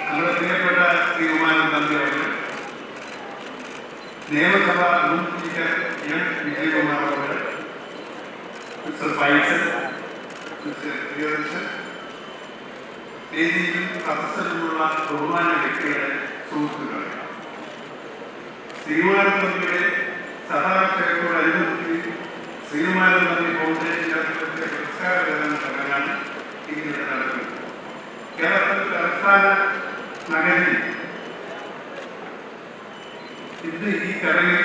നമ്മുടെ പ്രിയപ്പെട്ട ശ്രീകുമാരൻ തമ്പി അവർ, നിയമസഭ മുൻ സ്പീക്കർ എം വിജയകുമാർ അവർ, മിസ്റ്റർ ഫൈസൽ, മിസ്റ്റർ പ്രിയദർശൻ, വേദിയിലും സദസ്സിലുമുള്ള ബഹുമാന വ്യക്തികളെ, സുഹൃത്തുക്കളെ, ശ്രീകുമാരൻ തമ്പിയുടെ സഹക്ഷേത്രത്തോടനുബന്ധിച്ച് ശ്രീകുമാരൻ തമ്പി ഫൗണ്ടേഷന്റെ പുരസ്കാര വിതരണ ചടങ്ങാണ് ഇന്നിവിടെ നടക്കുന്നത്. കേരളത്തിൽ തലസ്ഥാന നഗരിൽ ഇന്ന് ഈ ചടങ്ങിൽ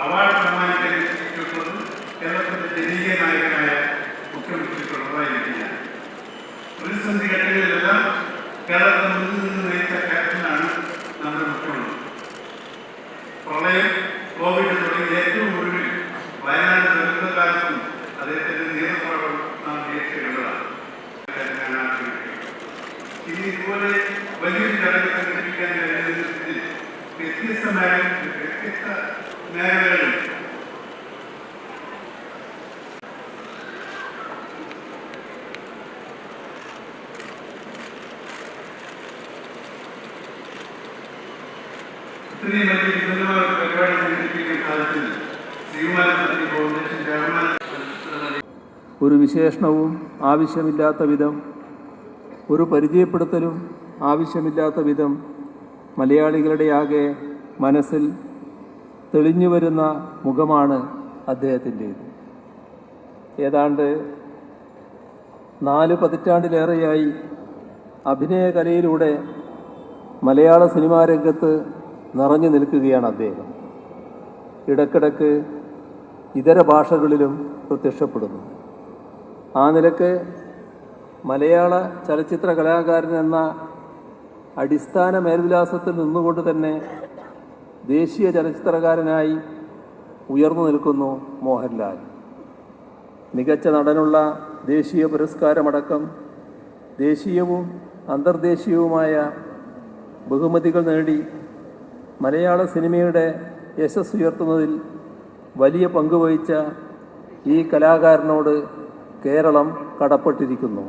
അവാർഡ് സമ്മാനിക്കാൻ എത്തിയിട്ടുള്ളതും കേരളത്തിന്റെ ജനകീയ നായകനായ മുഖ്യമന്ത്രി പിണറായി. പ്രതിസന്ധി ഘട്ടങ്ങളിലെല്ലാം കേരളത്തെ മുന്നിൽ നിന്ന് നയിച്ച ക്യാപ്റ്റനാണ് നമ്മുടെ മുഖ്യമന്ത്രി. പ്രളയം, കോവിഡ് തുടങ്ങിയ ഏറ്റവും ഒടുവിൽ വയനാട് ദുരന്തകാലത്തും അദ്ദേഹത്തിന്റെ നേതൃത്വം നാം നേരിട്ടുള്ളതാണ്. ഞാൻ ആഗ്രഹിക്കുന്നു ഇനി ഇതുപോലെ വലിയൊരു ചടങ്ങ് സംഘടിപ്പിക്കാൻ കഴിയുന്നതിൽ വ്യത്യസ്ത മേഖലകളിൽ ഇത്രയും വലിയ വിപുലമായ ഒരു പരിപാടി സംഘടിപ്പിക്കാൻ സാധിച്ചത് ശ്രീകുമാരൻ തമ്പി ഫൗണ്ടേഷൻ ചെയർമാൻ. ഒരു വിശേഷണവും ആവശ്യമില്ലാത്ത വിധം, ഒരു പരിചയപ്പെടുത്തലും ആവശ്യമില്ലാത്ത വിധം മലയാളികളുടെ ആകെ മനസ്സിൽ തെളിഞ്ഞു വരുന്ന മുഖമാണ് അദ്ദേഹത്തിൻ്റേത്. ഏതാണ്ട് 4 പതിറ്റാണ്ടിലേറെയായി അഭിനയകലയിലൂടെ മലയാള സിനിമാ രംഗത്ത് നിറഞ്ഞു നിൽക്കുകയാണ് അദ്ദേഹം. ഇടയ്ക്കിടയ്ക്ക് ഇതര ഭാഷകളിലും പ്രത്യക്ഷപ്പെടുന്നു. ആ നിലക്ക് മലയാള ചലച്ചിത്ര കലാകാരൻ എന്ന അടിസ്ഥാന മേൽവിലാസത്തിൽ നിന്നുകൊണ്ട് തന്നെ ദേശീയ ചലച്ചിത്രകാരനായി ഉയർന്നു നിൽക്കുന്നു മോഹൻലാൽ. മികച്ച നടനുള്ള ദേശീയ പുരസ്കാരമടക്കം ദേശീയവും അന്തർദേശീയവുമായ ബഹുമതികൾ നേടി മലയാള സിനിമയുടെ യശസ് ഉയർത്തുന്നതിൽ വലിയ പങ്കുവഹിച്ച ഈ കലാകാരനോട് കേരളം കടപ്പെട്ടിരിക്കുന്നു.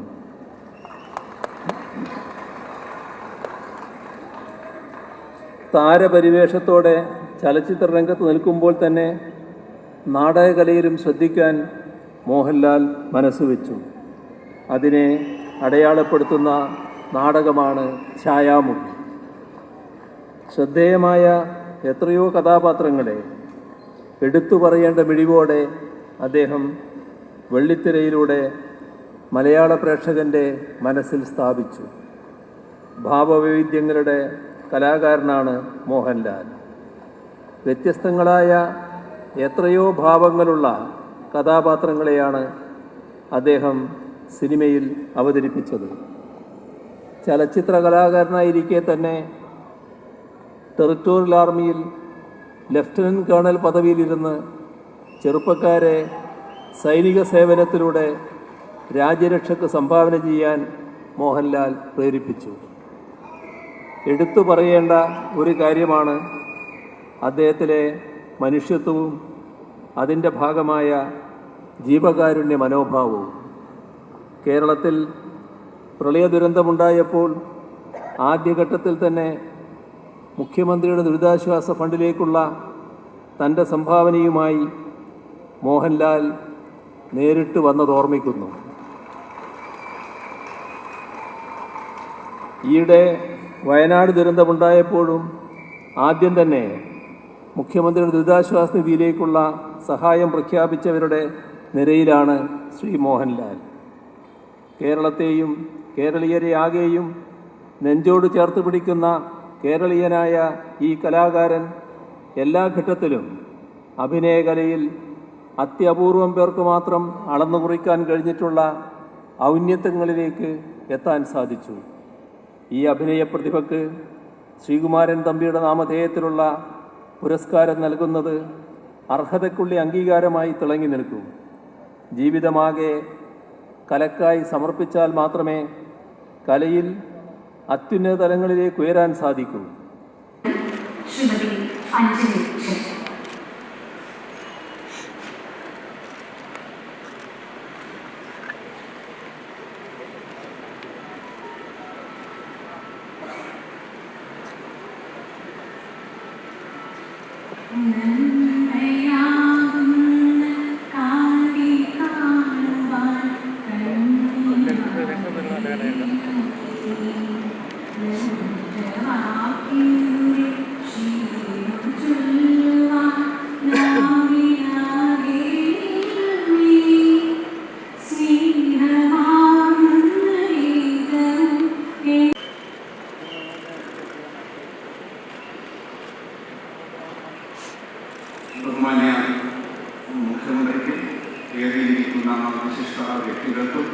താരപരിവേഷത്തോടെ ചലച്ചിത്ര രംഗത്ത് നിൽക്കുമ്പോൾ തന്നെ നാടകകലയിലും ശ്രദ്ധിക്കാൻ മോഹൻലാൽ മനസ്സുവെച്ചു. അതിനെ അടയാളപ്പെടുത്തുന്ന നാടകമാണ് ഛായാമുഖി. ശ്രദ്ധേയമായ എത്രയോ കഥാപാത്രങ്ങളെ എടുത്തു പറയേണ്ട മിഴിവോടെ അദ്ദേഹം വെള്ളിത്തിരയിലൂടെ മലയാള പ്രേക്ഷകൻ്റെ മനസ്സിൽ സ്ഥാപിച്ചു. ഭാവവൈവിധ്യങ്ങളുടെ കലാകാരനാണ് മോഹൻലാൽ. വ്യത്യസ്തങ്ങളായ എത്രയോ ഭാവങ്ങളുള്ള കഥാപാത്രങ്ങളെയാണ് അദ്ദേഹം സിനിമയിൽ അവതരിപ്പിച്ചത്. ചലച്ചിത്ര കലാകാരനായിരിക്കെ തന്നെ ടെറിട്ടോറിയൽ ആർമിയിൽ ലഫ്റ്റനന്റ് കേണൽ പദവിയിലിരുന്ന് ചെറുപ്പക്കാരെ സൈനിക സേവനത്തിലൂടെ രാജ്യരക്ഷയ്ക്ക് സംഭാവന ചെയ്യാൻ മോഹൻലാൽ പ്രേരിപ്പിച്ചു. എടുത്തു പറയേണ്ട ഒരു കാര്യമാണ് അദ്ദേഹത്തിലെ മനുഷ്യത്വവും അതിൻ്റെ ഭാഗമായ ജീവകാരുണ്യ മനോഭാവവും. കേരളത്തിൽ പ്രളയ ദുരന്തമുണ്ടായപ്പോൾ ആദ്യഘട്ടത്തിൽ തന്നെ മുഖ്യമന്ത്രിയുടെ ദുരിതാശ്വാസ ഫണ്ടിലേക്കുള്ള തൻ്റെ സംഭാവനയുമായി മോഹൻലാൽ നേരിട്ട് വന്നത് ഓർമ്മിക്കുന്നു. ഈയിടെ വയനാട് ദുരന്തമുണ്ടായപ്പോഴും ആദ്യം തന്നെ മുഖ്യമന്ത്രിയുടെ ദുരിതാശ്വാസ നിധിയിലേക്കുള്ള സഹായം പ്രഖ്യാപിച്ചവരുടെ നിരയിലാണ് ശ്രീ മോഹൻലാൽ. കേരളത്തെയും കേരളീയരെ ആകെയും നെഞ്ചോട് ചേർത്ത് പിടിക്കുന്ന കേരളീയനായ ഈ കലാകാരൻ എല്ലാ ഘട്ടത്തിലും അഭിനയകലയിൽ അത്യപൂർവം പേർക്ക് മാത്രം അളന്നു കുറിക്കാൻ കഴിഞ്ഞിട്ടുള്ള ഔന്നത്യങ്ങളിലേക്ക് എത്താൻ സാധിച്ചു. ഈ അഭിനയ പ്രതിഭയ്ക്ക് ശ്രീകുമാരൻ തമ്പിയുടെ നാമധേയത്തിലുള്ള പുരസ്കാരം നൽകുന്നത് അർഹതയ്ക്കുള്ള അംഗീകാരമായി തിളങ്ങി നിൽക്കും. ജീവിതമാകെ കലക്കായി സമർപ്പിച്ചാൽ മാത്രമേ കലയിൽ അത്യുന്നത തലങ്ങളിലേക്ക് ഉയരാൻ സാധിക്കൂ. ബഹുമാന്യ മുഖ്യമന്ത്രിക്കും വേദിയിരിക്കുന്ന വിശിഷ്ട വ്യക്തികൾക്കും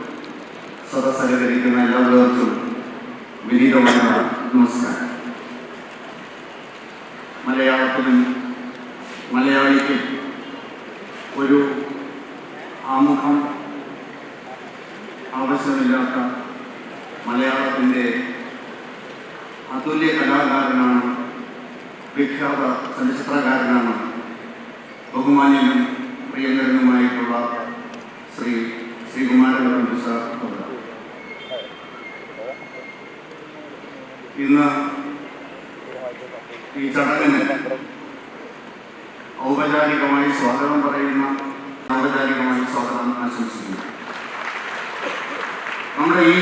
സദസ്സഹകരിക്കുന്ന എല്ലാവർക്കും വിനീതമായ നമസ്കാരം. മലയാളത്തിലും മലയാളിക്കും ഒരു ആമുഖം ആവശ്യമില്ലാത്ത മലയാളത്തിൻ്റെ അതുല്യ കലാകാരനാണ്, വിഖ്യാത ചലച്ചിത്രകാരനാണ്, ബഹുമാന്യനും പ്രിയങ്കരനുമായിട്ടുള്ള ശ്രീകുമാരൻ തമ്പി സാർ. ഇന്ന് ഈ ചടങ്ങിന് ഔപചാരികമായി സ്വാഗതം പറയുന്ന ഔപചാരികമായി സ്വാഗതം ആശംസിക്കുന്നു. നമ്മുടെ ഈ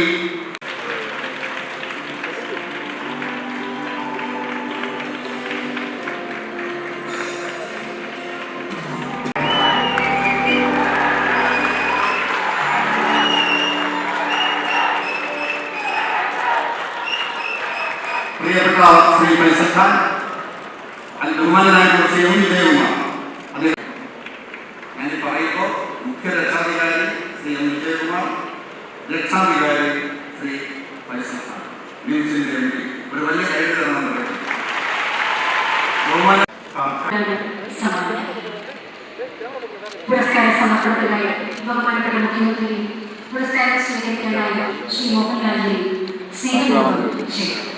പ്രിയപ്പെട്ട ശ്രീ ഫൈസൽ ഖാൻ, ബഹുമാനായിട്ടുള്ള ശ്രീ വിജയകുമാർ, അദ്ദേഹം ഞാൻ പറയുമ്പോൾ മുഖ്യ രക്ഷാധികാരി ശ്രീ വിജയകുമാർ, രക്ഷാധികാരി ശ്രീ ഫൈസൽ ഖാൻ, ന്യൂസിന്റെ ഒരു വലിയ കൈകളാണ് പറയുന്നത്. പുരസ്കാര സമർപ്പണത്തിനായി ബഹുമാനപ്പെട്ട മുഖ്യമന്ത്രി പുരസ്കാരം സ്വീകരിക്കാനായി ശ്രീ മോഹൻലാലിനെ സ്നേഹപൂർവ്വം ക്ഷണിക്കുന്നു.